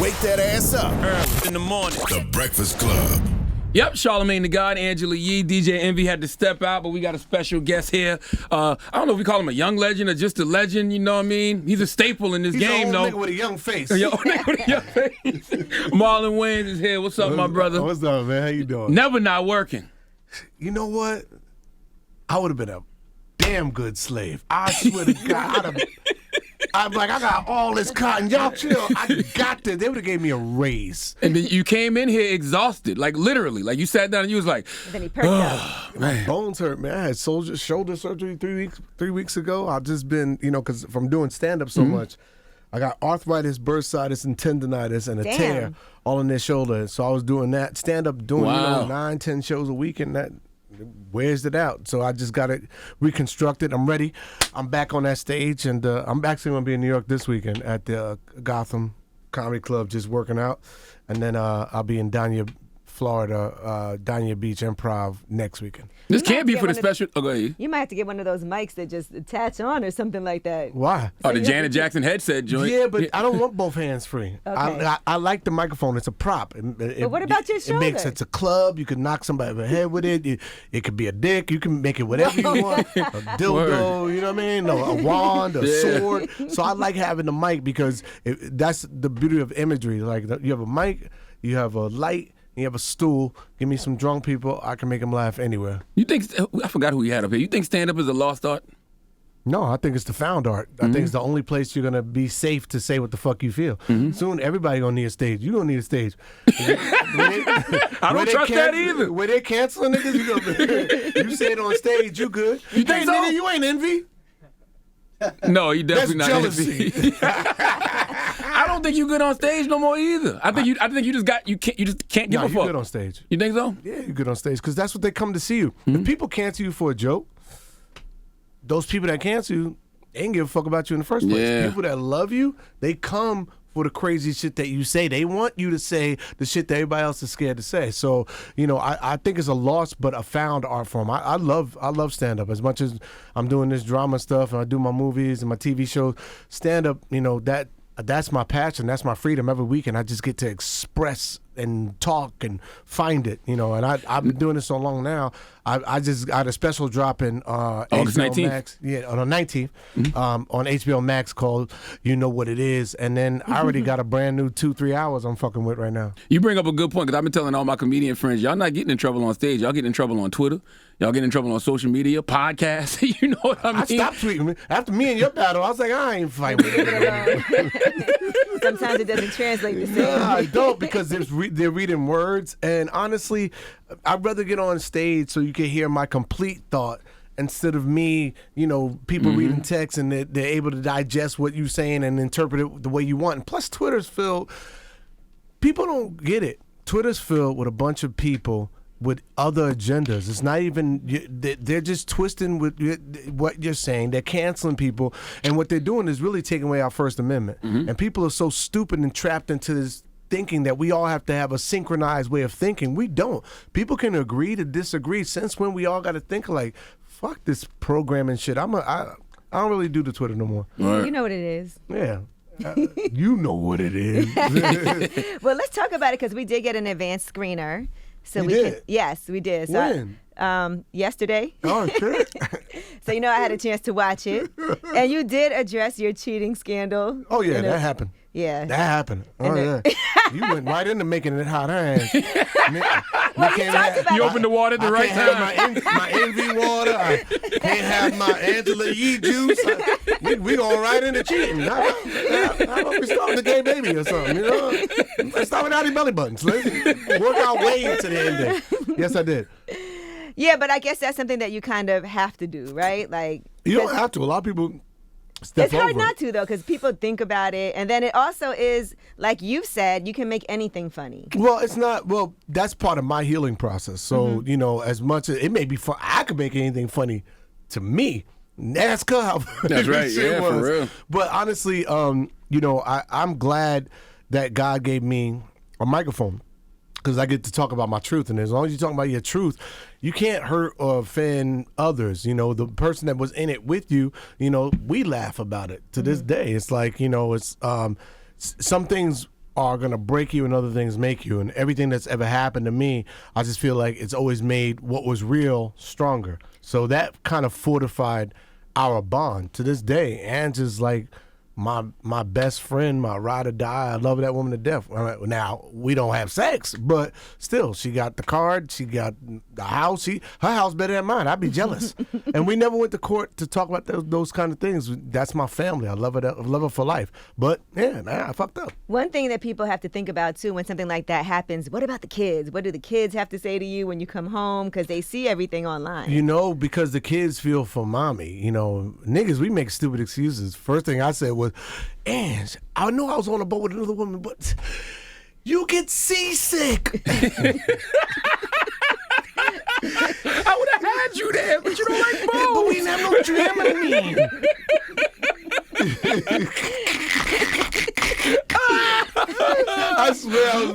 Wake that ass up. In the morning. The Breakfast Club. Yep, Charlamagne the God, Angela Yee, DJ Envy had to step out, but we got a special guest here. I don't know if we call him a young legend or just a legend, you know what I mean? He's a staple in this game, though. He's an old nigga with a young face. Old nigga with a young face. Marlon Wayans is here. What's up, my brother? What's up, man? How you doing? Never not working. You know what? I would have been a damn good slave. I swear to God, I'm like, I got all this cotton. Y'all chill. I got this. They would have gave me a raise. And then you came in here exhausted, like literally. Like you sat down and you was like, and then he perked up. My bones hurt, man. I had shoulder surgery 3 weeks ago. I've just been, because from doing stand-up so much, I got arthritis, bursitis, and tendonitis, and a tear all in their shoulder. So I was doing that stand-up, doing 9, 10 shows a week, and that wears it out. So I just got it reconstructed. I'm ready. I'm back on that stage, and I'm actually going to be in New York this weekend at the Gotham Comedy Club just working out. And then I'll be in Dania, Florida, Dania Beach Improv next weekend. This can't be for the special. Oh, go ahead. You might have to get one of those mics that just attach on or something like that. Why? Oh, the Janet Jackson headset joint. Yeah, but I don't want both hands free. Okay. I like the microphone. It's a prop. But what about your shoulder? It's a club. You can knock somebody over the head with it. It could be a dick. You can make it whatever you want. A dildo, you know what I mean? A wand, a sword. So I like having the mic because that's the beauty of imagery. Like you have a mic, you have a light, you have a stool. Give me some drunk people. I can make them laugh anywhere. You think, I forgot who he had up here. You think stand-up is a lost art? No, I think it's the found art. I think it's the only place you're going to be safe to say what the fuck you feel. Soon, everybody going to need a stage. You going to need a stage. I don't trust that either. Where they canceling niggas, you say it on stage, you good. You think so? Nigga, you ain't Envy. No, you definitely That's not jealousy. Envy. I don't think you good on stage no more either. I think you just can't give a fuck. You good on stage. You think so? Yeah, you good on stage because that's what they come to see you. If people cancel you for a joke, those people that cancel you, they ain't give a fuck about you in the first place. Yeah. People that love you, they come for the crazy shit that you say. They want you to say the shit that everybody else is scared to say. So, I think it's a lost but a found art form. I love stand-up. As much as I'm doing this drama stuff and I do my movies and my TV shows, stand-up, that's my passion. That's my freedom every week, and I just get to express and talk and find it, and I've been doing this so long now. I just got a special drop in August 19th. Max, on the 19th, on HBO Max called "You Know What It Is," and then I already got a brand new 2-3 hours I'm fucking with right now. You bring up a good point because I've been telling all my comedian friends, y'all not getting in trouble on stage. Y'all getting in trouble on Twitter. Y'all getting in trouble on social media, podcasts. You know what I mean? I stopped tweeting. After me and your battle, I was like, I ain't fighting with it. Sometimes it doesn't translate the same. No, I don't because they're reading words. And honestly, I'd rather get on stage so you can hear my complete thought instead of me, people reading text and they're able to digest what you're saying and interpret it the way you want. And plus, Twitter's filled, people don't get it. Twitter's filled with a bunch of people with other agendas. It's not even, they're just twisting with what you're saying. They're canceling people. And what they're doing is really taking away our First Amendment. And people are so stupid and trapped into this thinking that we all have to have a synchronized way of thinking. We don't. People can agree to disagree. Since when we all got to think like, fuck this programming shit. I don't really do the Twitter no more. Right. You know what it is. Yeah. You know what it is. Well, let's talk about it because we did get an advanced screener. So You we did? Yes, we did. So When? Yesterday. Oh, shit. So I had a chance to watch it. And you did address your cheating scandal. Oh, yeah, that happened. Yeah. That happened. Oh, yeah. You went right into making it hot, huh? You opened the water at the right time. I can't have my envy water. I can't have my Angela Yee juice. We going right into cheating. How about we start with the gay baby or something, Let's start with Outie Belly Buttons. Let's work our way into the ending. Yes, I did. Yeah, but I guess that's something that you kind of have to do, right? Like you don't have to. A lot of people step It's hard over. not to, though, because people think about it. And then it also is, like you've said, you can make anything funny. Well, it's not. Well, that's part of my healing process. So, as much as it may be fun, I could make anything funny to me. Ask her how That's right. Yeah, was. for real. But honestly, I'm glad that God gave me a microphone because I get to talk about my truth. And as long as you're talking about your truth, you can't hurt or offend others. The person that was in it with you, we laugh about it to this day. It's like, it's some things are gonna break you and other things make you. And everything that's ever happened to me, I just feel like it's always made what was real stronger. So that kind of fortified our bond to this day. Ange is like my best friend, my ride or die. I love that woman to death. Now we don't have sex, but still, she got the card, she got the house. Her house better than mine. I'd be jealous. And we never went to court to talk about those kind of things. That's my family. I love her. I love her for life. But yeah, I fucked up. One thing that people have to think about too when something like that happens, what about the kids? What do the kids have to say to you when you come home? Because they see everything online. You know, because the kids feel for mommy. You know, niggas, we make stupid excuses. First thing I said was, Ange, I know I was on a boat with another woman, but you get seasick. I would have had you there, but you don't like boats. But we didn't have no Dramamine. I swear I was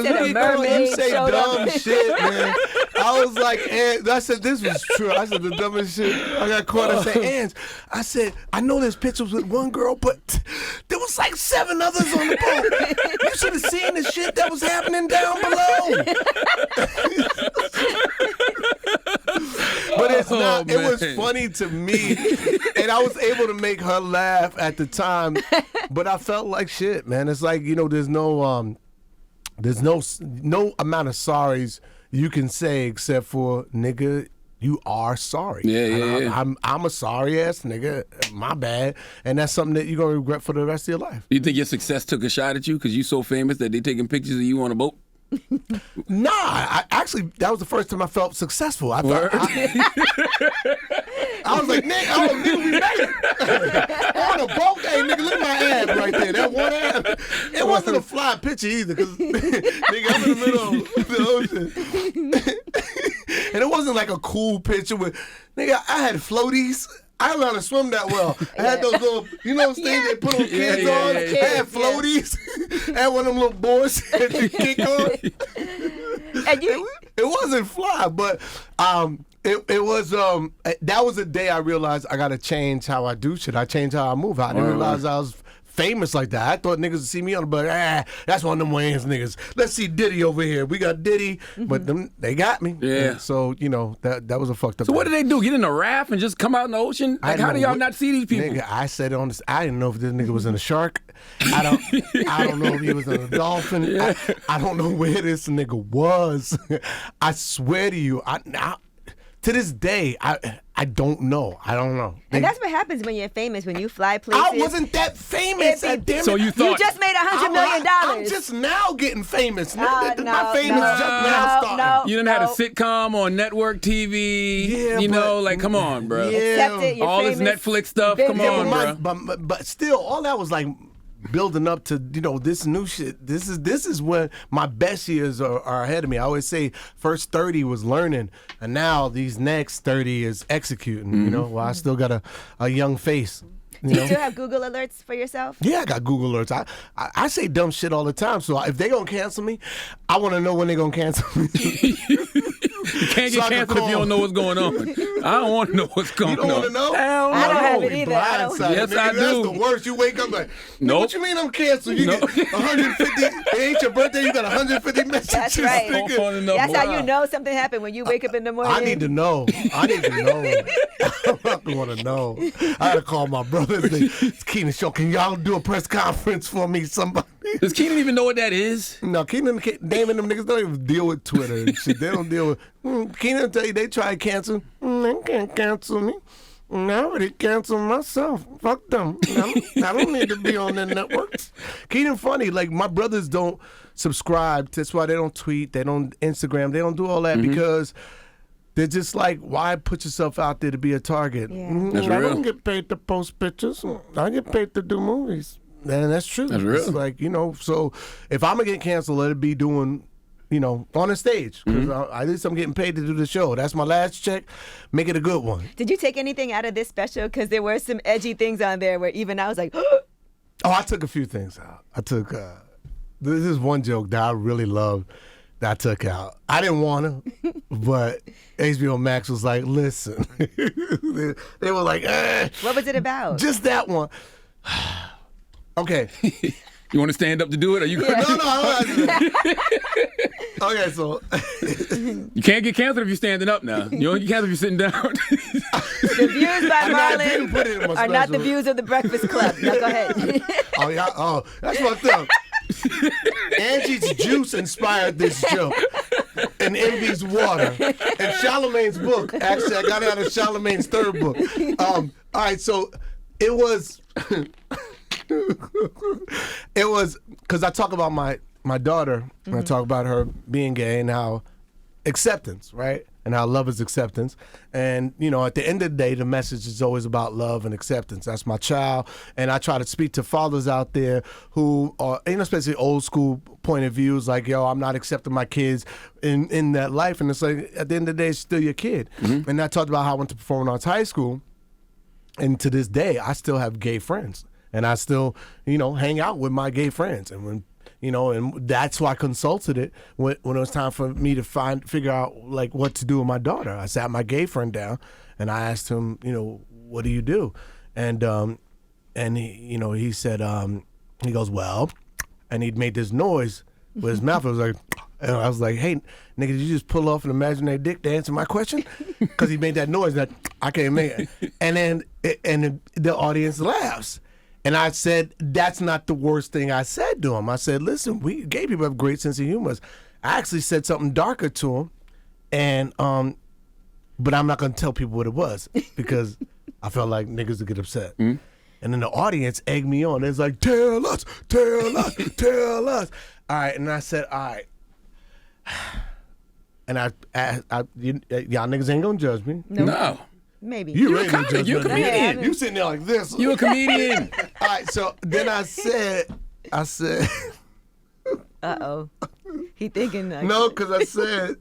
making mermaid you say showed dumb up. shit, man. I was like, I said, this was true. I said the dumbest shit. I got caught. I said, Ange, I said, I know there's pictures with one girl, but there was like 7 others on the boat. You should have seen the shit that was happening down below. But it's not. It was funny to me, and I was able to make her laugh at the time. But I felt like shit, man. It's like, you know, there's no amount of sorries you can say except for, nigga, you are sorry. Yeah. I'm a sorry ass nigga. My bad. And that's something that you're gonna regret for the rest of your life. You think your success took a shot at you because you so famous that they taking pictures of you on a boat? Nah, actually, that was the first time I felt successful. I was like, nigga, we made it. On a boat, hey, nigga, look at my ab right there. That one ab. It wasn't a fly picture either, because, nigga, I'm in the middle of the ocean. And it wasn't like a cool picture with, nigga, I had floaties. I don't know how to swim that well. I had those little, you know, those things they put on kids on. I had floaties. I had one of them little boards that you kick on. And you, it wasn't fly, but it was that was the day I realized I gotta change how I do shit. I changed how I move. I didn't realize I was famous like that. I thought niggas would see me on the boat. That's one of them Wayans niggas. Let's see Diddy over here. We got Diddy, but they got me. Yeah. And so, you know, that was a fucked up. So what day. do they do? Get in a raft and just come out in the ocean? Like, how do y'all not see these people? Nigga, I said on this. I didn't know if this nigga was in a shark. I don't know if he was in a dolphin. Yeah. I don't know where this nigga was. I swear to you, to this day, I don't know. I don't know. and that's what happens when you're famous, when you fly places. I wasn't that famous. Damn it. So you thought You just made $100 million. I'm just now getting famous. My fame is just now starting. No. you done had a sitcom on network TV. Yeah, you know, but- like, come on, bro. Yeah. Accept it, you're All this famous. Netflix stuff, Big come famous. on, bro. But still, all that was like building up to, you know, this new shit. This is when my best years are ahead of me. I always say first 30 was learning, and now these next 30 is executing. You know, well, I still got a young face. Do you still have Google alerts for yourself? Yeah, I got Google alerts. I say dumb shit all the time. So if they gonna cancel me, I want to know when they gonna cancel me. You can't So get I can canceled if call. you don't know what's going on. I don't want to know what's going You don't on. want to know? Hell I don't no. have it either. I don't- Blindsided, Yes, nigga. I do. That's the worst. You wake up like, Nope. what you mean I'm canceled? You Nope. get 150. It ain't your birthday. You got 150 messages. That's right. Don't nigga. fall in the That's how wow. you know something happened when you wake up in the morning. I need to know. I want to know. I gotta call my brothers. Keenan Show, can y'all do a press conference for me? Somebody. Does Keenan even know what that is? No, Keenan, Damon, them niggas don't even deal with Twitter and shit. They don't deal with. Keenan tell you they try to cancel. They can't cancel me. I already canceled myself. Fuck them. I don't need to be on their networks. Keenan funny. Like, my brothers don't subscribe. That's why they don't tweet. They don't Instagram. They don't do all that because they're just like, why put yourself out there to be a target? Yeah. That's I real. don't get paid to post pictures. I get paid to do movies. And that's true. That's real. It's like, you know, so if I'm going to get canceled, let it be doing, you know, on a stage. Because at least I'm getting paid to do the show. That's my last check. Make it a good one. Did you take anything out of this special? Because there were some edgy things on there where even I was like, Oh, I took a few things out. I took, this is one joke that I really loved that I took out. I didn't want to, but HBO Max was like, listen. they were like, what was it about? just that one. Okay. You want to stand up to do it, or you? No, okay, so You can't get canceled if you're standing up now. You don't get canceled if you're sitting down. The views by I didn't put it in Marlon my are not the special. views of the Breakfast Club. Now go ahead. Oh yeah, oh that's fucked up. Angie's juice inspired this joke, and Envy's water, and Charlamagne's book. Actually, I got it out of Charlamagne's third book. All right, so it was. It was because I talk about my daughter, and I talk about her being gay and how acceptance, right? And how love is acceptance. And, you know, at the end of the day, the message is always about love and acceptance. That's my child. And I try to speak to fathers out there who are, you know, especially old school point of views, like, yo, I'm not accepting my kids in that life. And it's like, at the end of the day, it's still your kid. And I talked about how I went to performing arts high school. And to this day, I still have gay friends. And I still, you know, hang out with my gay friends. And when, you know, and that's why I consulted it when it was time for me to figure out like what to do with my daughter. I sat my gay friend down and I asked him, you know, what do you do? And he, you know, he said, he goes, well, and he'd made this noise with his mouth. It was like, and I was like, hey, nigga, did you just pull off an imaginary dick to answer my question? Because he made that noise that I can't make it. And then the audience laughs. And I said, that's not the worst thing I said to him. I said, listen, gay people have a great sense of humor. I actually said something darker to him, and but I'm not going to tell people what it was because I felt like niggas would get upset. And then the audience egged me on. It's like, tell us, tell us, tell us. All right, and I said, all right. And y'all niggas ain't going to judge me. No. Maybe. You're a comic. You're a comedian. You sitting there like this. You a comedian. All right, so then I said, Uh-oh. He thinking like, no, because I said,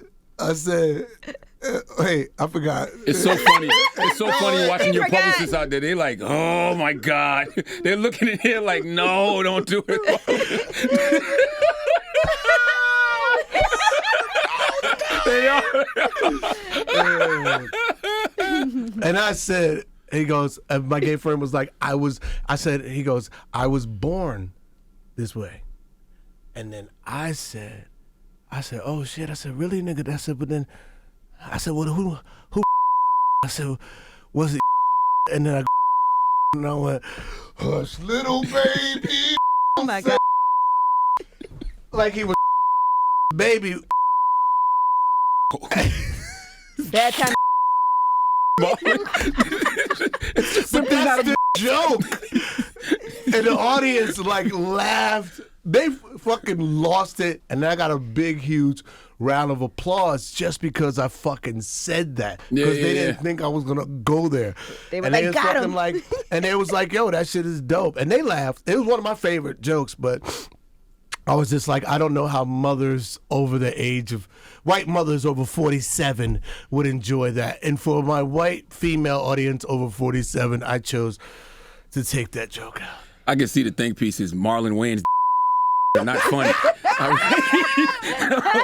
wait, I forgot. It's so funny. It's so funny watching your forgot. publicists out there. They're like, oh my God. They're looking in here like, no, don't do it. They are. And I said, he goes, my gay friend was like, he goes, I was born this way. And then I said, oh shit. I said, really, nigga? I said, but then, I said, well, who? I said, was it? And then I went, hush, little baby. oh my God. Like he was baby. Bad time. But that's the joke. And the audience like laughed. They fucking lost it. And I got a big, huge round of applause just because I fucking said that. Because they didn't think I was going to go there. They were and like, they got him. like, and they was like, yo, that shit is dope. And they laughed. It was one of my favorite jokes, but I was just like, I don't know how mothers over the age of, white mothers over 47 would enjoy that. And for my white female audience over 47, I chose to take that joke out. I can see the think pieces. Marlon Wayans. They're not funny.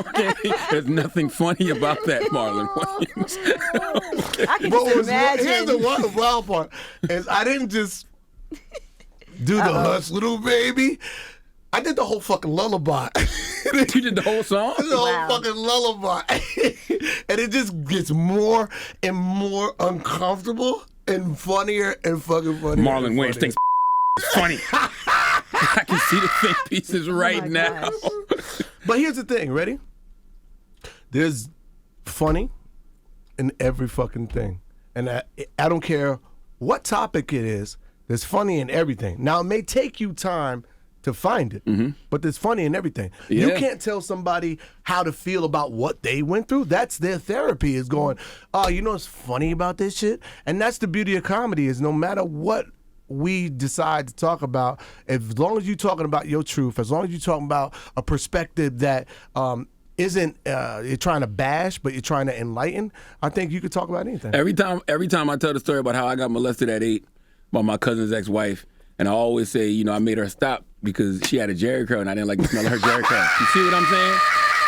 Okay. There's nothing funny about that, Marlon Wayans. I can But just imagine. here's the wild part is I didn't just do the hush, little baby. I did the whole fucking lullaby. You did the whole song? The whole Wow. fucking lullaby. And it just gets more and more uncomfortable and funnier and fucking funnier. Marlon Wayans thinks it's funny. I can see the think pieces right my now. gosh. But here's the thing, ready? There's funny in every fucking thing. And I don't care what topic it is, there's funny in everything. Now, it may take you time to find it, but there's funny in everything. Yeah. You can't tell somebody how to feel about what they went through. That's their therapy, is going, oh, you know what's funny about this shit? And that's the beauty of comedy, is no matter what we decide to talk about, as long as you're talking about your truth, as long as you're talking about a perspective that isn't you're trying to bash, but you're trying to enlighten, I think you could talk about anything. Every time I tell the story about how I got molested at 8 by my cousin's ex-wife, and I always say, you know, I made her stop because she had a Jerry curl and I didn't like the smell of her Jerry curl. You see what I'm saying?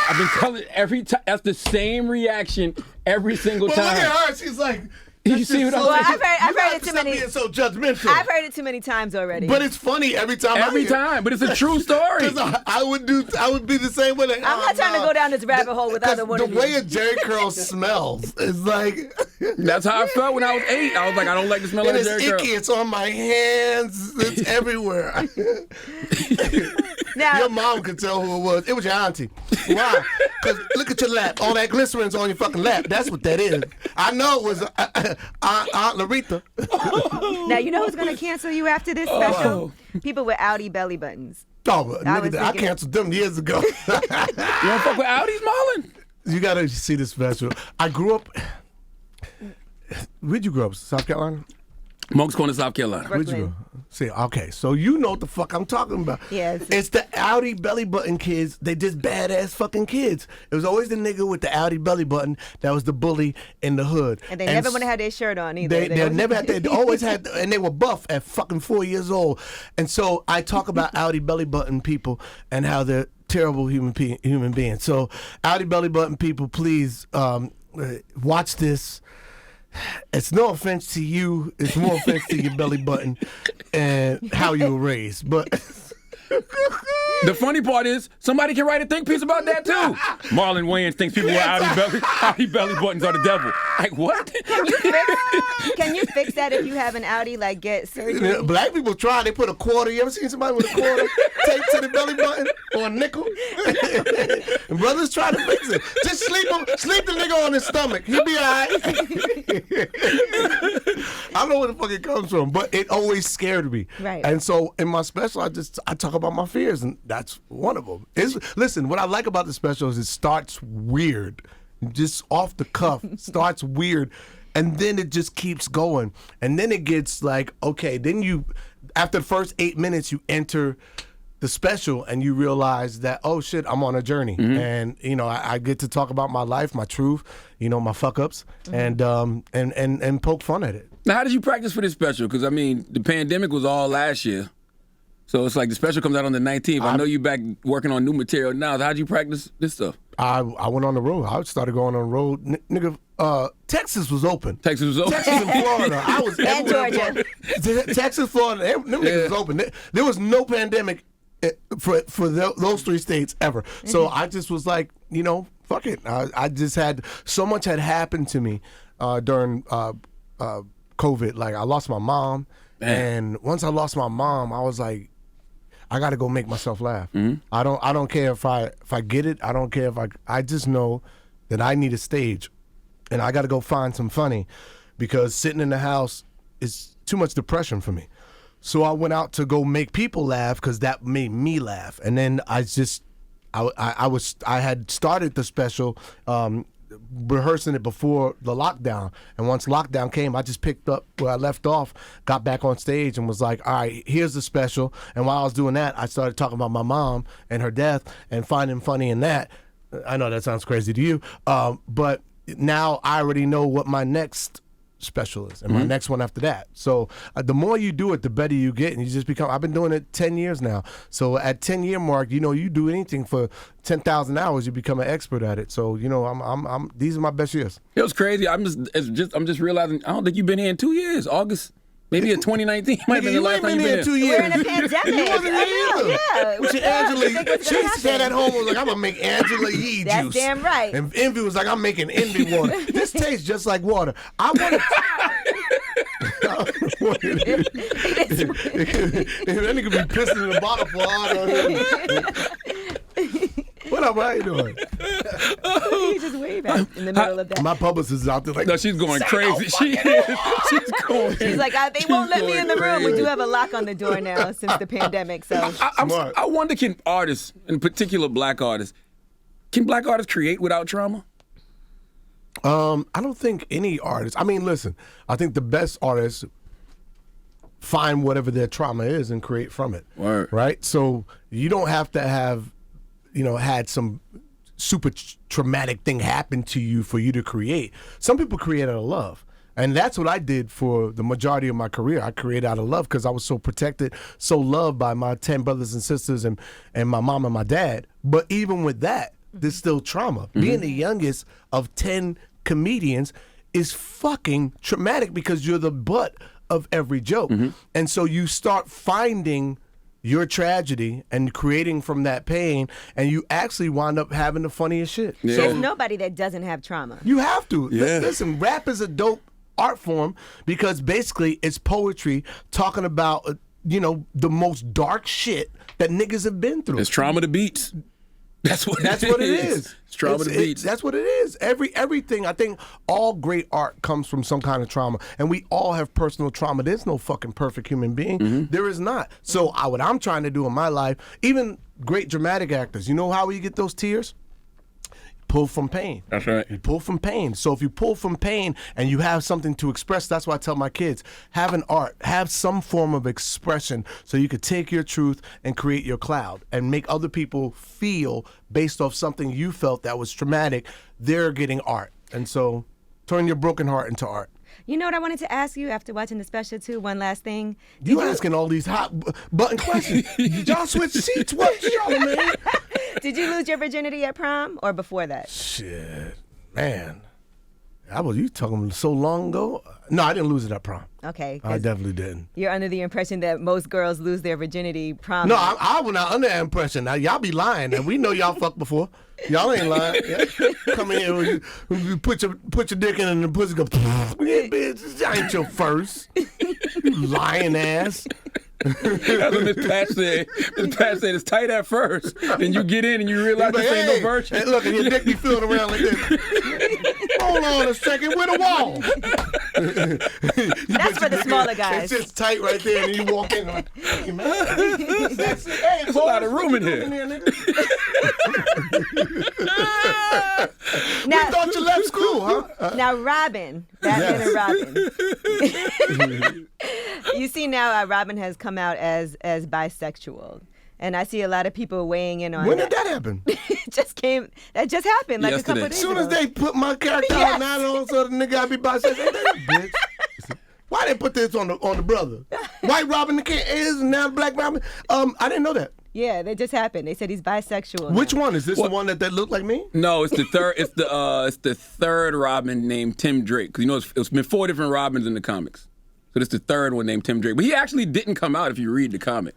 I've been telling every time. That's the same reaction every single But time. look at her. She's like, You see what I'm Well, saying? I've heard it too Stop many. being so judgmental. I've heard it too many times already. But it's funny every time. Every time, but it's a true story. Because I would be the same way. Like, I'm not trying to go down this rabbit hole with either one the of way you. a Jerry curl smells is like. That's how I felt when I was 8. I was like, I don't like the smell And of it's a Jerry icky. curl. It's on my hands. It's everywhere. Now, Your mom could tell who it was. It was your auntie. Why? Because look at your lap. All that glycerin's on your fucking lap. That's what that is. I know it was Aunt Aretha. now you know who's gonna cancel you after this special? People with outie belly buttons. Oh, nigga, I thinking- canceled them years ago. You don't fuck with Audis, Marlon? You gotta see this special. I grew up. Where'd you grow up? South Carolina? Monk's Corner, South Carolina. Where'd you go? See, okay, so you know what the fuck I'm talking about. Yes. It's the Audi belly button kids. They just badass fucking kids. It was always the nigga with the Audi belly button that was the bully in the hood. And they never want to have their shirt on either. They never had. They always had, and they were buff at fucking 4 years old. And so I talk about Audi belly button people and how they're terrible human beings. So Audi belly button people, please watch this. It's no offense to you. It's more offense to your belly button and how you were raised. But The funny part is, somebody can write a think piece about that too. Marlon Wayans thinks people with outie belly buttons are the devil. Like, what? Can you fix that if you have an outie, like get surgery? black people try. They put a quarter. You ever seen somebody with a quarter taped to the belly button or a nickel? And brothers try to fix it. Just sleep the nigga on his stomach. He'll be all right. I don't know where the fuck it comes from, but it always scared me. Right. And so in my special, I talk about my fears, and that's one of them. Listen, what I like about the special is it starts weird, just off the cuff, starts weird, and then it just keeps going, and then it gets like, okay, then you, after the first 8 minutes, you enter the special and you realize that, oh shit, I'm on a journey. And you know, I get to talk about my life, my truth, you know, my fuck ups, and poke fun at it. Now, how did you practice for this special? Because, I mean, the pandemic was all last year. So it's like the special comes out on the 19th. I know you back working on new material now. So how'd you practice this stuff? I went on the road. I started going on the road. Nigga, Texas was open. Texas was open. Texas and Florida. I was And everywhere. Georgia. Texas, Florida, them niggas was open. There was no pandemic for those three states ever. So I just was like, you know, fuck it. I just had, so much had happened to me during COVID. Like, I lost my mom. And once I lost my mom, I was like, I got to go make myself laugh. I don't care if I get it. I don't care if I just know that I need a stage, and I got to go find some funny, because sitting in the house is too much depression for me. So I went out to go make people laugh, because that made me laugh. And then I had started the special, rehearsing it before the lockdown, and once lockdown came, I just picked up where I left off, got back on stage, and was like, all right, here's the special. And while I was doing that, I started talking about my mom and her death and finding funny in that. I know that sounds crazy to you, but now I already know what my next special is, and my next one after that. So the more you do it, the better you get, and you just become. I've been doing it 10 years now. So at 10-year mark, you know, you do anything for 10,000 hours, you become an expert at it. So you know, I'm these are my best years. It was crazy. I'm just realizing, I don't think you've been here in 2 years. August, maybe in 2019. Might have been the last time you've been here. 2 years. We're in a pandemic. You wasn't here either. Yeah. With your Angela, she sat at home and was like, I'm gonna make Angela Yee juice. That's damn right. And Envy was like, I'm making Envy water. This tastes just like water. I want to. That nigga be pissing in the bottle for all. What up? How you doing? You just wave at in the middle of that. My publicist is out there like, No, she's going crazy. She's going. She's like, they won't let me in the room. We do have a lock on the door now since the pandemic. So I wonder, can artists, in particular black artists, can black artists create without trauma? I don't think any artist. I mean, listen, I think the best artists find whatever their trauma is and create from it. Word. Right? So you don't have to have, you know, had some super traumatic thing happen to you for you to create. Some people create out of love. And that's what I did for the majority of my career. I created out of love because I was so protected, so loved by my 10 brothers and sisters and my mom and my dad. But even with that, there's still trauma. Being the youngest of 10 comedians, is fucking traumatic because you're the butt of every joke. And so you start finding your tragedy and creating from that pain, and you actually wind up having the funniest shit. Yeah. There's nobody that doesn't have trauma. You have to. Yeah. Listen, rap is a dope art form because basically it's poetry talking about, the most dark shit that niggas have been through. It's trauma to beats. That's what it is. It's trauma to beats. That's what it is. Everything, I think all great art comes from some kind of trauma. And we all have personal trauma. There's no fucking perfect human being. There is not. So what I'm trying to do in my life, even great dramatic actors, you know how we get those tears? Pull from pain. That's right. You pull from pain. So if you pull from pain and you have something to express, that's why I tell my kids, have an art, have some form of expression so you could take your truth and create your cloud and make other people feel based off something you felt that was traumatic, they're getting art. And so turn your broken heart into art. You know what I wanted to ask you after watching the special too? One last thing. You asking all these hot button questions. Did y'all switch seats? What, Charlamagne? Did you lose your virginity at prom or before that? Shit, man. You talking so long ago? No, I didn't lose it at prom. Okay. I definitely didn't. You're under the impression that most girls lose their virginity prom. No, I was not under that impression. Now, y'all be lying, and we know y'all fucked before. Y'all ain't lying. Yeah. Come in here, you put your dick in and the pussy go, yeah, bitch, I ain't your first. You lying ass. That's what Miss Pat said. Miss Pat said it's tight at first. Then you get in and you realize this ain't no virgin. Hey, look, and your dick be feeling around like this. Hold on a second, where the wall? That's for the smaller guys. It's just tight right there, and you walk in like, hey, man. That's it. Hey, There's a lot of room in here. We thought you left school, huh? Now, Robin, Batman and Robin. You see now Robin has come out as bisexual. And I see a lot of people weighing in on When did that happen? That just happened like Yesterday. a couple of days As soon ago. as they put my character out, now all of a sudden the nigga gotta be bisexual. Bitch. Why they put this on the brother? White Robin is now Black Robin. I didn't know that. Yeah, that just happened. They said he's bisexual. Which now. one is this? The one that looked like me? No, it's the third. It's the third Robin named Tim Drake. Because it's been 4 different Robins in the comics. So this is the third one named Tim Drake. But he actually didn't come out if you read the comic.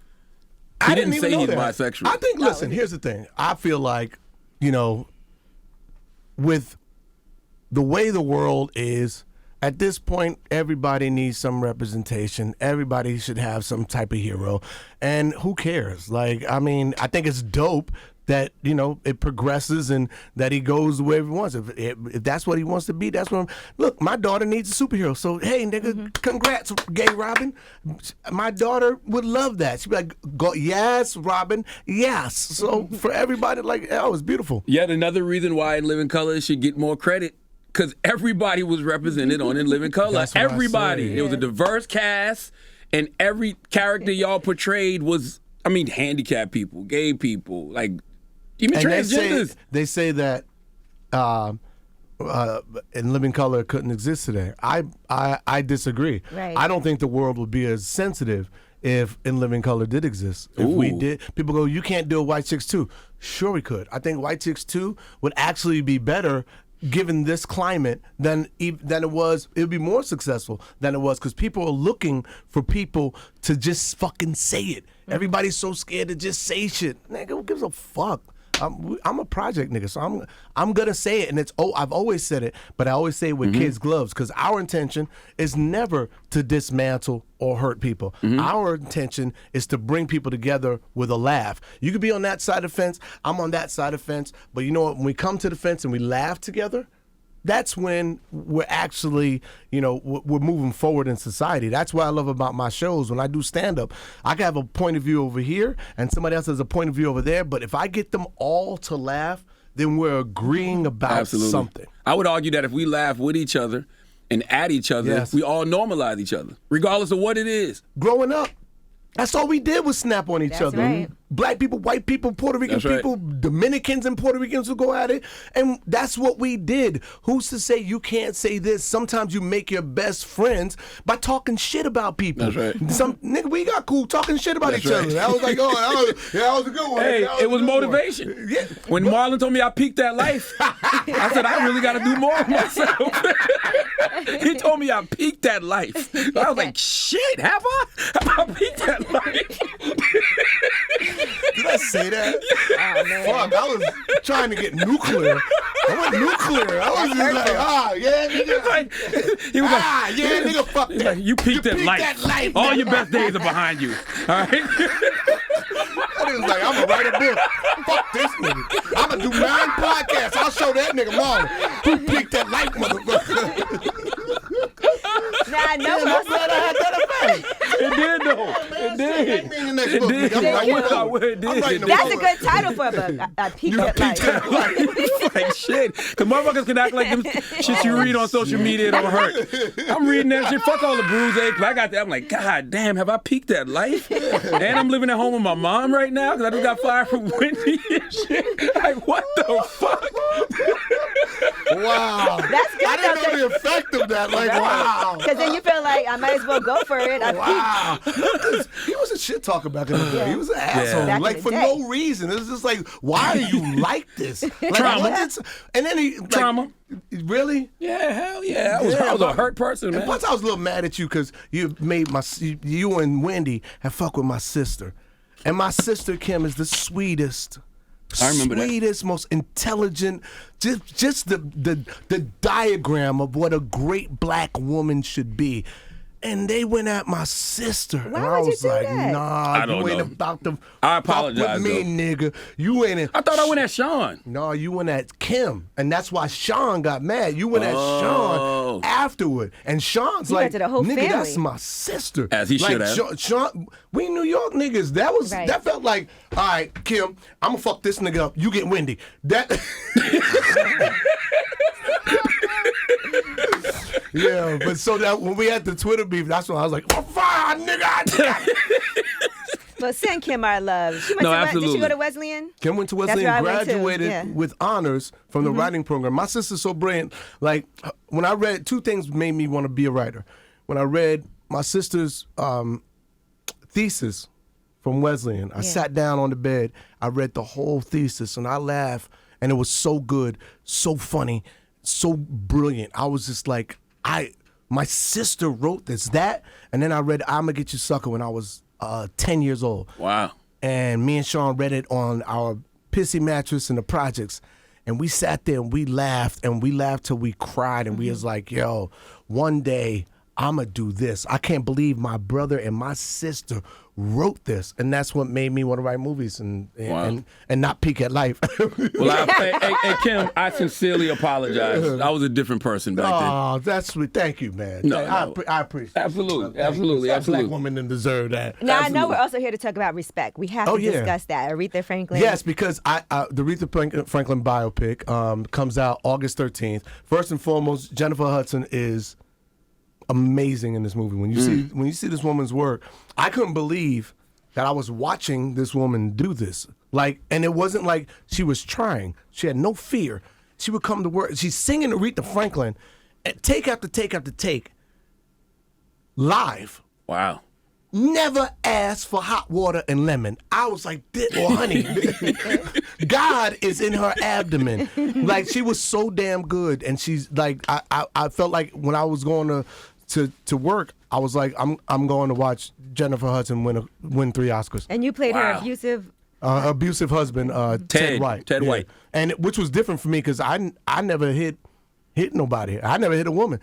He didn't say he's bisexual. I think, listen, here's the thing. I feel like, with the way the world is, at this point, everybody needs some representation. Everybody should have some type of hero. And who cares? I think it's dope that, it progresses and that he goes wherever he wants. If that's what he wants to be, that's what look, my daughter needs a superhero. So, hey, nigga, congrats, gay Robin. My daughter would love that. She'd be like, yes, Robin, yes. So for everybody, it's beautiful. Yet another reason why In Living Color should get more credit. Because everybody was represented on In Living Color. That's what Everybody. I say. It was a diverse cast, and every character y'all portrayed was, handicapped people, gay people, even And transgenders. they say that In Living Color couldn't exist today. I disagree. Right. I don't think the world would be as sensitive if In Living Color did exist. If we Ooh. did, people go, you can't do a White Chicks 2. Sure we could. I think White Chicks 2 would actually be better given this climate than it was. It would be more successful than it was because people are looking for people to just fucking say it. Everybody's so scared to just say shit. Nigga, who gives a fuck? I'm a project nigga, so I'm gonna say it, and I've always said it, but I always say it with kids' gloves because our intention is never to dismantle or hurt people. Our intention is to bring people together with a laugh. You could be on that side of the fence, I'm on that side of the fence, but you know what? When we come to the fence and we laugh together, that's when we're actually, we're moving forward in society. That's what I love about my shows. When I do stand-up, I can have a point of view over here, and somebody else has a point of view over there, but if I get them all to laugh, then we're agreeing about Absolutely. something. I would argue that if we laugh with each other and at each other, Yes. we all normalize each other, regardless of what it is. Growing up, that's all we did was snap on each That's other. right. Black people, white people, Puerto Rican That's right. people, Dominicans and Puerto Ricans would go at it. And that's what we did. Who's to say you can't say this? Sometimes you make your best friends by talking shit about people. That's right. Nigga, we got cool talking shit about That's each right. other. I was like, that was a good one. Hey, That it was a good one. motivation. Yeah. When Marlon told me I peaked that life, I said, I really got to do more of myself. He told me I peaked that life. I was like, shit, have I? Have I peaked that life? Did I say that? Oh, man. Fuck, I was trying to get nuclear. I went nuclear. I was just like, yeah, nigga. He was like, Yeah, nigga, fuck he's that. like, you peaked that peaked life. that life, All nigga. your best days are behind you. All right? That nigga was like, I'm gonna write a book. Fuck this nigga. I'm gonna do 9 podcasts. I'll show that nigga Marlon who picked that life, motherfucker. Now I know I'm glad I had that effect. It did, though. It did. It did. It did. that's a good title for a book. I peaked at life. Like shit. Because motherfuckers can act like them shit you read on social media don't hurt. I'm reading that shit. Fuck all the bruise aches. I got that. I'm like, God damn, have I peaked that life? And I'm living at home with my mom right now because I just got fired from Wendy and shit. Like, what the fuck? Wow. That's good. I didn't know the effect of that. Like, wow. Because then you feel like I might as well go for it. I Wow. He was a shit talker back in the day. He was an asshole. Back in Like, the for day. no reason. It was just like, why are you like this? Like, Trauma. what did- and then he... Like, Trauma. Really? Yeah, hell yeah. I was a hurt person, And man. plus, I was a little mad at you because you and Wendy have fucked with my sister. And my sister, Kim, is the sweetest... I remember that. Sweetest, most intelligent, just the diagram of what a great black woman should be. And they went at my sister. Why and would I you was do like, that? nah, don't you ain't know. about to I fuck apologize, with me, nigga. You ain't in. I thought I went at Sean. No, you went at Kim. And that's why Sean got mad. You went at Oh. Sean afterward. And Sean's You like, went to the whole nigga, family. that's my sister. As he like, should have. Sean, we New York niggas. Right. That felt like, all right, Kim, I'm gonna fuck this nigga up. You get Wendy. That. Yeah, but so that when we had the Twitter beef, that's when I was like, "Oh, fire, nigga!" But send Kim our love. She went No, to Did absolutely. she go to Wesleyan? Kim went to That's Wesleyan where I and went too, graduated yeah. with honors from the writing program. My sister's so brilliant. Like, when I read, 2 things made me want to be a writer. When I read my sister's thesis from Wesleyan, I sat down on the bed, I read the whole thesis, and I laughed, and it was so good, so funny, so brilliant. I was just like, my sister wrote this, and then I read I'ma Get You Sucker when I was 10 years old. Wow. And me and Sean read it on our pissy mattress in the projects. And we sat there and we laughed till we cried. And we was like, yo, one day I'ma do this. I can't believe my brother and my sister wrote this. And that's what made me want to write movies and not peak at life. Well, hey, Kim, I sincerely apologize. I was a different person back then. Oh, that's sweet. Thank you, man. No, I appreciate it. Absolutely, Thank you. That absolutely. Black woman didn't deserve that. Now, I know Absolutely. we're also here to talk about respect. We have Oh, to yeah. discuss that. Aretha Franklin. Yes, because the Aretha Franklin biopic comes out August 13th. First and foremost, Jennifer Hudson is amazing in this movie. When you see this woman's work, I couldn't believe that I was watching this woman do this. Like, and it wasn't like she was trying. She had no fear. She would come to work. She's singing Aretha Franklin, and take after take after take, live. Wow. Never asked for hot water and lemon. I was like, or honey. God is in her abdomen. Like, she was so damn good. And she's like, I felt like when I was going to work, I was like, I'm going to watch Jennifer Hudson win 3 Oscars. And you played her Wow. abusive Husband, Ted White. Ted White. And which was different for me because I never hit nobody. I never hit a woman.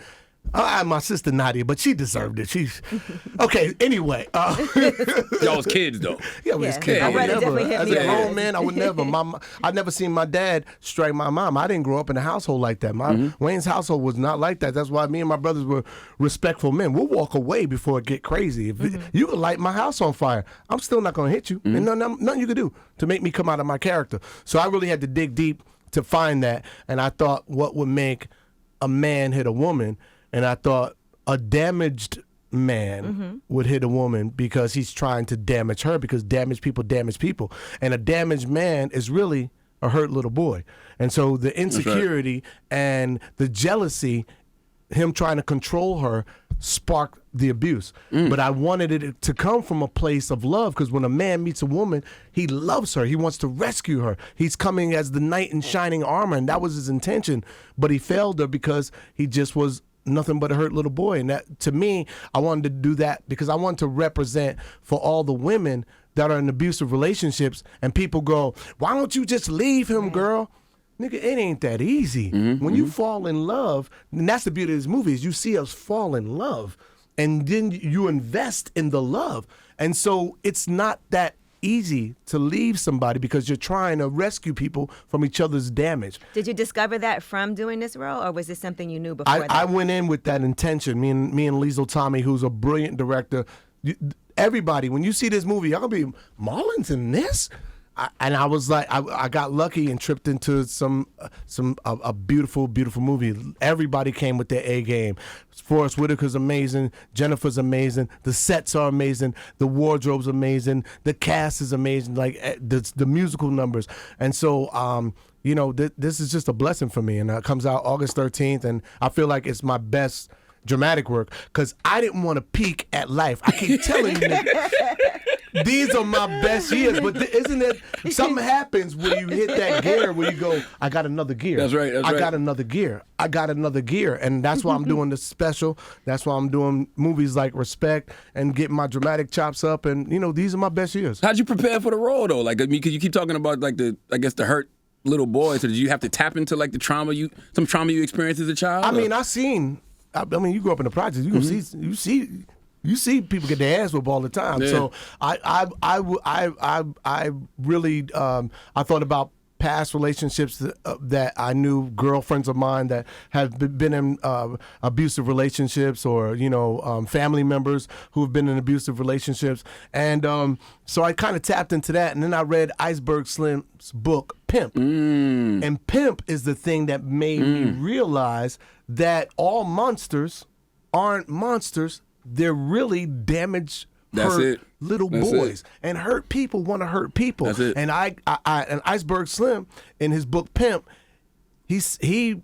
My sister Nadia, but she deserved it. She's okay. Anyway, Y'all was kids though. yeah, we was Yeah. kids. My I would brother never, definitely hit as me a with grown it. man, I would never. I never seen my dad strike my mom. I didn't grow up in a household like that. Wayne's household was not like that. That's why me and my brothers were respectful men. We'll walk away before it get crazy. If you could light my house on fire, I'm still not gonna hit you. And nothing you could do to make me come out of my character. So I really had to dig deep to find that. And I thought, what would make a man hit a woman? And I thought, a damaged man would hit a woman because he's trying to damage her, because damaged people. And a damaged man is really a hurt little boy. And so the insecurity and the jealousy, him trying to control her, sparked the abuse. But I wanted it to come from a place of love, because when a man meets a woman, he loves her. He wants to rescue her. He's coming as the knight in shining armor, and that was his intention. But he failed her because he just was nothing but a hurt little boy. And that, to me, I wanted to do that because I want to represent for all the women that are in abusive relationships, and people go, why don't you just leave him, girl? Nigga, it ain't that easy. When you fall in love, and that's the beauty of this movie, is you see us fall in love, and then you invest in the love. And so it's not that easy to leave somebody because you're trying to rescue people from each other's damage. Did you discover that from doing this role, or was this something you knew before that? I went in with that intention. Me and Liesl Tommy, who's a brilliant director. Everybody, when you see this movie, y'all gonna be, Marlon's in this? And I was like, I got lucky and tripped into a beautiful, beautiful movie. Everybody came with their A game. Forrest Whitaker's amazing. Jennifer's amazing. The sets are amazing. The wardrobe's amazing. The cast is amazing. Like the musical numbers. And so, this is just a blessing for me. And it comes out August 13th, and I feel like it's my best dramatic work because I didn't want to peak at life. I keep telling you, nigga, these are my best years. But isn't it, something happens when you hit that gear where you go, I got another gear. That's right. I got another gear. I got another gear. And that's why I'm doing this special. That's why I'm doing movies like Respect and getting my dramatic chops up. And, these are my best years. How'd you prepare for the role, though? Like, I mean, because you keep talking about, like, the hurt little boy. So did you have to tap into, like, some trauma you experienced as a child? I mean, you grew up in the projects. You gonna you see people get their ass whooped all the time. Yeah. So I really I thought about past relationships that I knew, girlfriends of mine that have been in abusive relationships, or family members who have been in abusive relationships, and so I kind of tapped into that, and then I read Iceberg Slim's book Pimp, and Pimp is the thing that made me realize that all monsters aren't monsters. They're really damaged, hurt little boys. And hurt people want to hurt people. That's it. And and Iceberg Slim, in his book Pimp, he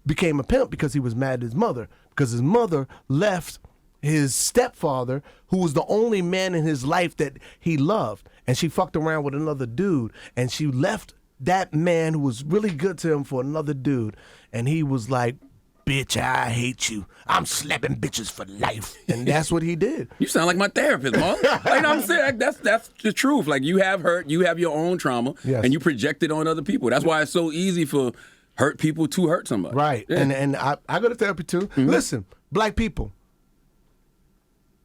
became a pimp because he was mad at his mother. Because his mother left his stepfather, who was the only man in his life that he loved. And she fucked around with another dude. And she left that man who was really good to him for another dude. And he was like, bitch, I hate you. I'm slapping bitches for life. And that's what he did. You sound like my therapist, Mark. Like, I'm saying, that's the truth. Like, you have hurt, you have your own trauma, and you project it on other people. That's why it's so easy for hurt people to hurt somebody. Right. Yeah. And I go to therapy too. Listen, black people,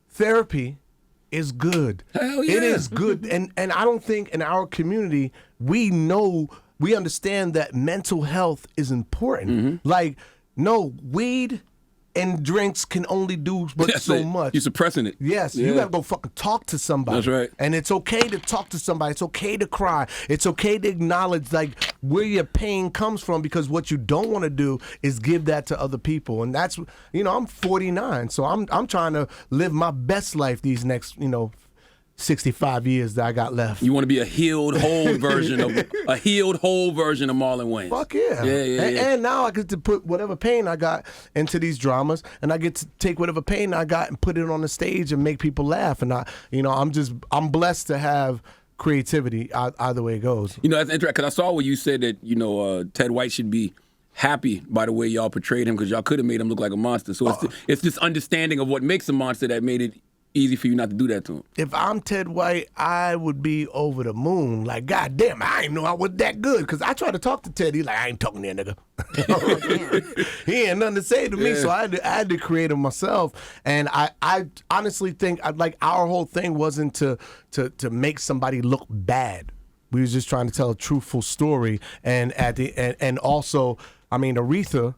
therapy is good. Hell yeah. It is good. And I don't think in our community we understand that mental health is important. Like, no, weed and drinks can only do but so much. You're suppressing it. Yes, you gotta go fucking talk to somebody. That's right. And it's okay to talk to somebody. It's okay to cry. It's okay to acknowledge like where your pain comes from, because what you don't want to do is give that to other people. And that's, I'm 49, so I'm trying to live my best life these next, 65 years that I got left. You want to be a healed, whole version of Marlon Wayans. Fuck yeah. And now I get to put whatever pain I got into these dramas, and I get to take whatever pain I got and put it on the stage and make people laugh. And I'm blessed to have creativity either way it goes. That's interesting, because I saw where you said that, Ted White should be happy by the way y'all portrayed him, because y'all could have made him look like a monster. So it's this understanding of what makes a monster that made it easy for you not to do that to him. If I'm Ted White, I would be over the moon. Like, God damn, I didn't know I was that good. Because I tried to talk to Ted. He's like, I ain't talking to that nigga. He ain't nothing to say to me. So I had to create him myself. And I honestly think our whole thing wasn't to make somebody look bad. We was just trying to tell a truthful story. And and also, Aretha,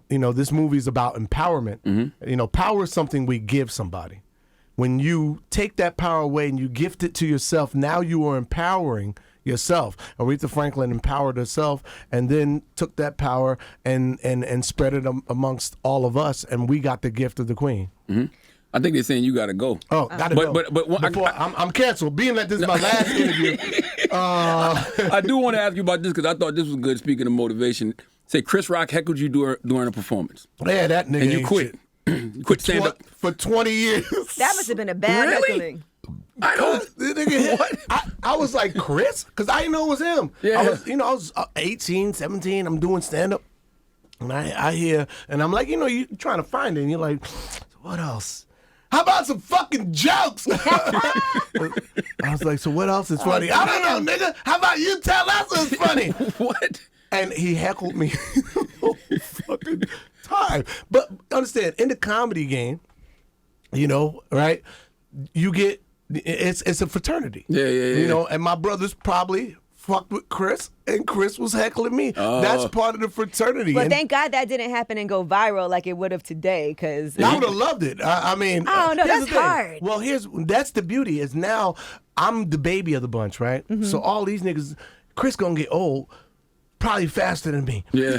this movie is about empowerment. Power is something we give somebody. When you take that power away and you gift it to yourself, now you are empowering yourself. Aretha Franklin empowered herself and then took that power and spread it amongst all of us, and we got the gift of the Queen. I think they're saying you got to go. Oh, got to go. But I'm canceled. Being that this is my last interview. I do want to ask you about this, because I thought this was good, speaking of motivation. Say Chris Rock heckled you during a performance. Yeah, that nigga. And you quit. You quit stand up for 20 years. That must have been a bad heckling. I don't. I was like, Chris? Because I didn't know it was him. Yeah. I was 18, 17. I'm doing stand up. And I hear, and I'm like, you trying to find it, and you're like, what else? How about some fucking jokes? I was like, so what else is funny? I don't know, nigga. How about you tell us what's funny? What? And he heckled me the whole fucking time. But understand, in the comedy game, right? You get it's a fraternity. Yeah. And my brothers probably fucked with Chris, and Chris was heckling me. That's part of the fraternity. Well, thank God that didn't happen and go viral like it would have today, because I would have loved it. I mean, oh no, here's that's the thing. hard. Well, that's the beauty is now I'm the baby of the bunch, right? So all these niggas, Chris gonna get old probably faster than me. Yeah.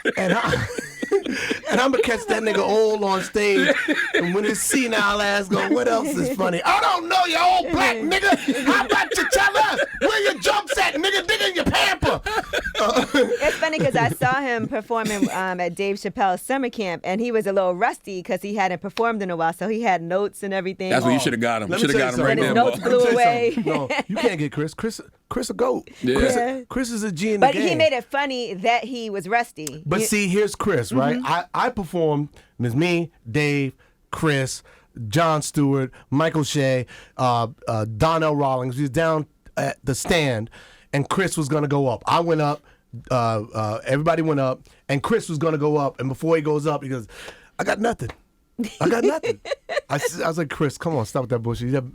And I'm gonna catch that nigga old on stage, and when his senile ass go, what else is funny? I don't know, you old black nigga. How about you tell us where your jokes at, nigga? Dig in your pamper. It's funny because I saw him performing at Dave Chappelle's summer camp, and he was a little rusty because he hadn't performed in a while, so he had notes and everything. That's what you should have got him. Let Should me have tell got you him right But there. his notes blew away. No, you can't get Chris. Chris a goat. Yeah. Chris is a G in the But game. he made it funny that he was rusty. But see, here's Chris, right? I performed. It's me, Dave, Chris, Jon Stewart, Michael Shea, Donnell Rawlings. We was down at the stand, and Chris was gonna go up. I went up. Everybody went up, and Chris was gonna go up. And before he goes up, he goes, "I got nothing. I got nothing." I was like, "Chris, come on, stop with that bullshit. You have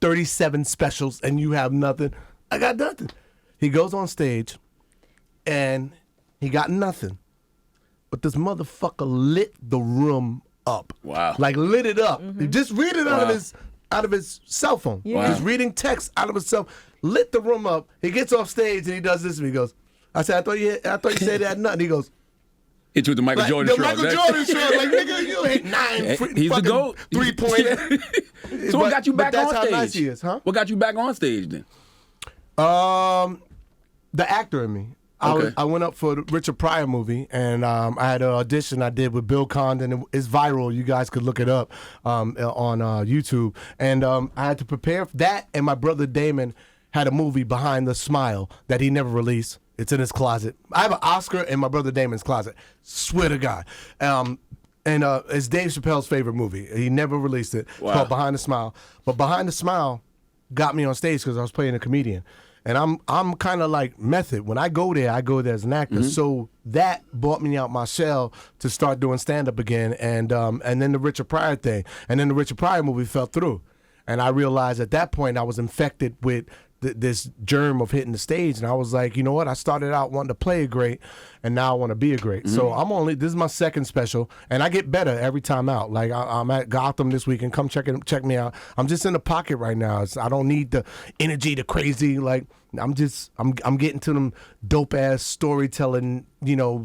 37 specials, and you have nothing." I got nothing. He goes on stage, and he got nothing. But this motherfucker lit the room up. Wow. Like lit it up. He just read it out of his cell phone. Yeah. He's reading text out of his cell. Lit the room up. He gets off stage and he does this and he goes, I said, I thought you said that nothing. He goes, Hit you with the Michael Jordan the shrug. Michael Jordan shrug. Like, nigga, you hit 9 He's the GOAT. 3-pointer. So what got you back on that's stage? how nice he is, huh? What got you back on stage then? The actor in me. Okay. I went up for the Richard Pryor movie, and I had an audition I did with Bill Condon. It's viral. You guys could look it up on YouTube. And I had to prepare for that, and my brother Damon had a movie, Behind the Smile, that he never released. It's in his closet. I have an Oscar in my brother Damon's closet. Swear to God. And it's Dave Chappelle's favorite movie. He never released it. It's called Behind the Smile. But Behind the Smile got me on stage because I was playing a comedian. And I'm kind of like Method. When I go there as an actor. So that brought me out my shell to start doing stand-up again. And then the Richard Pryor thing. And then the Richard Pryor movie fell through. And I realized at that point I was infected with this germ of hitting the stage. And I was like, you know what? I started out wanting to play a great, and now I want to be a great. So this is my second special, and I get better every time out. Like I'm at Gotham this weekend. Come check me out. I'm just in the pocket right now. I don't need the energy, the crazy. Like I'm getting to them dope ass storytelling,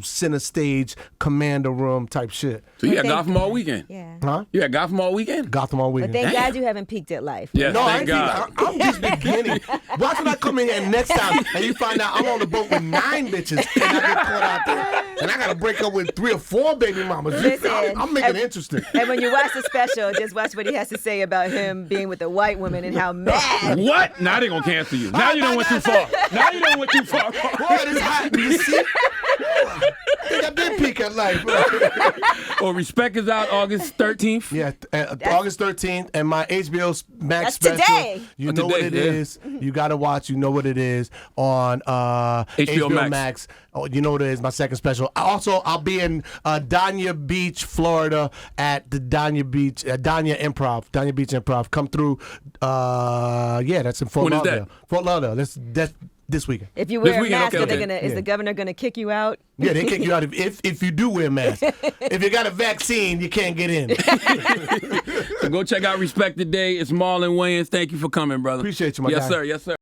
center stage, commander room type shit. So you had Gotham all weekend? Yeah. Huh? You had Gotham all weekend? Gotham all But weekend. thank God you haven't peaked at life. Yes, No, thank God. I'm just beginning. Watch when I come in here next time and you find out I'm on the boat with 9 bitches and I get caught out there and I got to break up with 3 or 4 baby mamas. Listen, I'm making it interesting. And when you watch the special, just watch what he has to say about him being with a white woman and how mad. What? Now they gonna cancel you. Now you done went too far. Now you done went too far. Boy, this hot. You see? I think I did peak at life. Well, Respect is out August 13th. Yeah, August 13th, and my HBO Max That's special. today. You know what it is. You got to watch. You know what it is on HBO Max. Oh, you know what it is. My second special. I'll be in Dania Beach, Florida, at the Dania Beach Improv. Come through. That's in Fort When is Lauderdale. that? Fort Lauderdale. That's this weekend. If you wear a mask, okay. is the governor gonna kick you out? Yeah, they kick you out if you do wear a mask. If you got a vaccine, you can't get in. So go check out Respect today. It's Marlon Wayans. Thank you for coming, brother. Appreciate you, my guy. Yes, sir. Yes, sir.